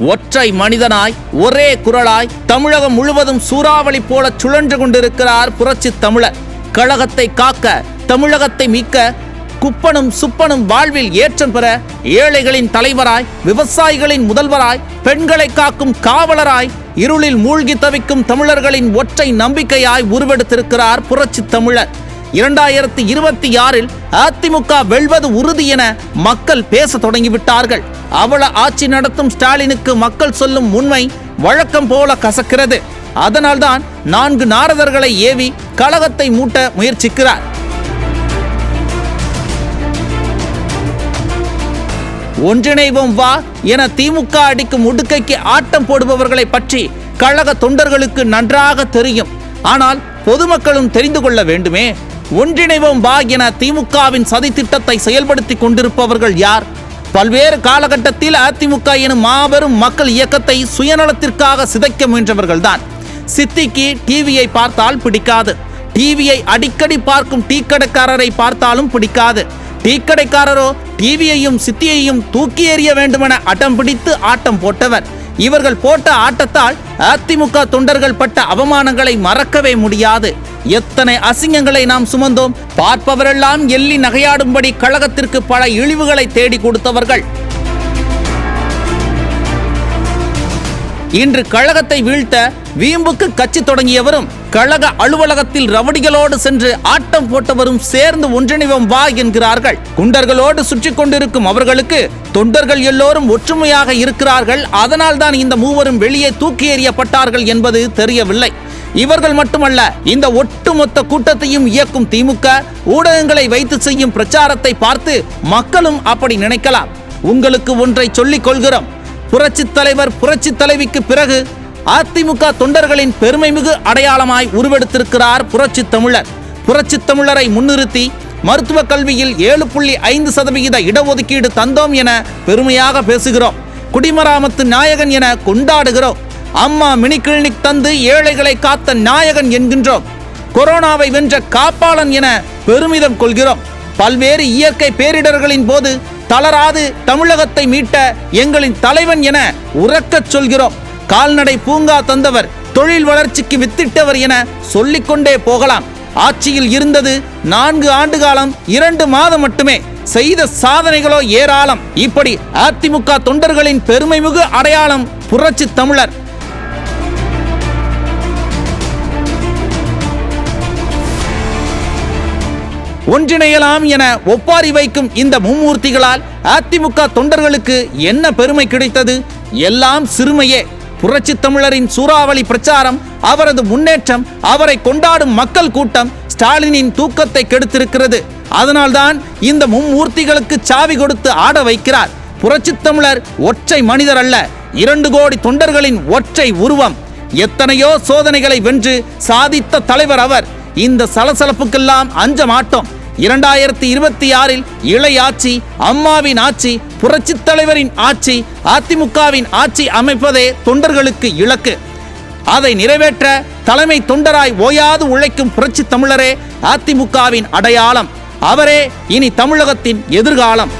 ஒற்றை மனிதனாய் ஒரே குரலாய் தமிழகம் முழுவதும் சூறாவளி போல சுழன்று கொண்டிருக்கிறார் புரட்சி தமிழர். கழகத்தை காக்க, தமிழகத்தை மீட்க, குப்பனும் சுப்பனும் வாழ்வில் ஏற்றம் பெற, ஏழைகளின் தலைவராய், விவசாயிகளின் முதல்வராய், பெண்களை காக்கும் காவலராய், இருளில் மூழ்கி தவிக்கும் தமிழர்களின் ஒற்றை நம்பிக்கையாய் உருவெடுத்திருக்கிறார் புரட்சி தமிழர். 2026 அதிமுக வெல்வது உறுதி என மக்கள் பேச தொடங்கிவிட்டார்கள். அவல ஆட்சி நடத்தும் ஸ்டாலினுக்கு மக்கள் சொல்லும் உண்மை வழக்கம் போல கசக்கிறது. அதனால்தான் 4 நாரதர்களை ஏவி கழகத்தை மூட்ட முயற்சிக்கிறார். ஒன்றிணைவோம் வா என திமுக அடிக்கும் உடுக்கைக்கு ஆட்டம் போடுபவர்களை பற்றி கழக தொண்டர்களுக்கு நன்றாக தெரியும். ஆனால் பொதுமக்களும் தெரிந்து கொள்ள வேண்டுமே. ஒன்றிணைவோம் வா என திமுகவின் சதி திட்டத்தை செயல்படுத்தி கொண்டிருப்பவர்கள் யார்? பல்வேறு காலகட்டத்தில் அதிமுக எனும் மாபெரும் மக்கள் இயக்கத்தை சுயநலத்திற்காக சிதைக்க முயன்றவர்கள்தான். சித்திக்கு டிவியை பார்த்தால் பிடிக்காது. டிவியை அடிக்கடி பார்க்கும் டீ கடைக்காரரை பார்த்தாலும் பிடிக்காது. டீ கடைக்காரரோ டிவியையும் சித்தியையும் தூக்கி எறிய வேண்டுமென அடம் பிடித்து ஆட்டம் போட்டவர். இவர்கள் போட்ட ஆட்டத்தால் அதிமுக தொண்டர்கள் பட்ட அவமானங்களை மறக்கவே முடியாது. எத்தனை அசிங்கங்களை நாம் சுமந்தோம். பார்ப்பவரெல்லாம் எள்ளி நகையாடும்படி கழகத்திற்கு பல இழிவுகளை தேடி கொடுத்தவர்கள். இன்று கழகத்தை வீழ்த்த வீம்புக்கு கட்சி தொடங்கியவரும், கழக அலுவலகத்தில் ரவடிகளோடு சென்று ஆட்டம் போட்டவரும் சேர்ந்து ஒன்றிணைவோம் வா என்கிறார்கள். குண்டர்களோடு சுற்றி கொண்டிருக்கும் அவர்களுக்கு தொண்டர்கள் எல்லோரும் ஒற்றுமையாக இருக்கிறார்கள். அதனால்தான் இந்த மூவரும் வெளியே தூக்கி எறியப்பட்டார்கள் என்பது தெரியவில்லை. இவர்கள் மட்டுமல்ல, இந்த ஒட்டுமொத்த கூட்டத்தையும் இயக்கும் திமுக ஊடகங்களை வைத்து செய்யும் பிரச்சாரத்தை பார்த்து மக்களும் அப்படி நினைக்கலாம். உங்களுக்கு ஒன்றை சொல்லிக் கொள்கிறோம். புரட்சி தலைவர், புரட்சி தலைவிக்கு பிறகு அதிமுக தொண்டர்களின் பெருமைமிகு அடையாளமாய் உருவெடுத்திருக்கிறார் புரட்சி தமிழர். புரட்சி தமிழரை முன்னிறுத்தி மருத்துவ கல்வியில் 7.5% இடஒதுக்கீடு தந்தோம் என பெருமையாக பேசுகிறோம். குடிமராமத்து நாயகன் என கொண்டாடுகிறோம். அம்மா மினி கிளினிக் தந்து ஏழைகளை காத்த நாயகன் என்கின்றோம். கொரோனாவை வென்ற காப்பாளன் என பெருமிதம் கொள்கிறோம். பல்வேறு இயற்கை பேரிடர்களின் போது தளராது தமிழகத்தை மீட்ட எங்களின் தலைவன் என உரக்கச் சொல்கிறோம். கால்நடை பூங்கா தந்தவர், தொழில் வளர்ச்சிக்கு வித்திட்டவர் என சொல்லிக்கொண்டே போகலாம். ஆட்சியில் இருந்தது 4 ஆண்டு காலம் 2 மாதம் மட்டுமே. செய்த சாதனைகளோ ஏராளம். இப்படி அதிமுக தொண்டர்களின் பெருமைமிகு அடையாளம் புரட்சி தமிழர். ஒன்றிணையலாம் என ஒப்பாரி வைக்கும் இந்த மும்மூர்த்திகளால் அதிமுக தொண்டர்களுக்கு என்ன பெருமை கிடைத்தது? எல்லாம் சிறுமையே. புரட்சி தமிழரின் சூறாவளி பிரச்சாரம், அவரது முன்னேற்றம், அவரை கொண்டாடும் மக்கள் கூட்டம் ஸ்டாலினின் தூக்கத்தை கெடுத்திருக்கிறது. அதனால்தான் இந்த மும்மூர்த்திகளுக்கு சாவி கொடுத்து ஆட வைக்கிறார். புரட்சி தமிழர் ஒற்றை மனிதர் அல்ல, 2 கோடி தொண்டர்களின் ஒற்றை உருவம். எத்தனையோ சோதனைகளை வென்று சாதித்த தலைவர் அவர். இந்த சலசலப்புக்கெல்லாம் அஞ்ச மாட்டோம். 2026 இளையாட்சி, அம்மாவின் ஆட்சி, புரட்சி தலைவரின் ஆட்சி, அதிமுகவின் ஆட்சி அமைப்பதே தொண்டர்களுக்கு இலக்கு. அதை நிறைவேற்ற தலைமை தொண்டராய் ஓயாது உழைக்கும் புரட்சி தமிழரே அதிமுகவின் அடையாளம். அவரே இனி தமிழகத்தின் எதிர்காலம்.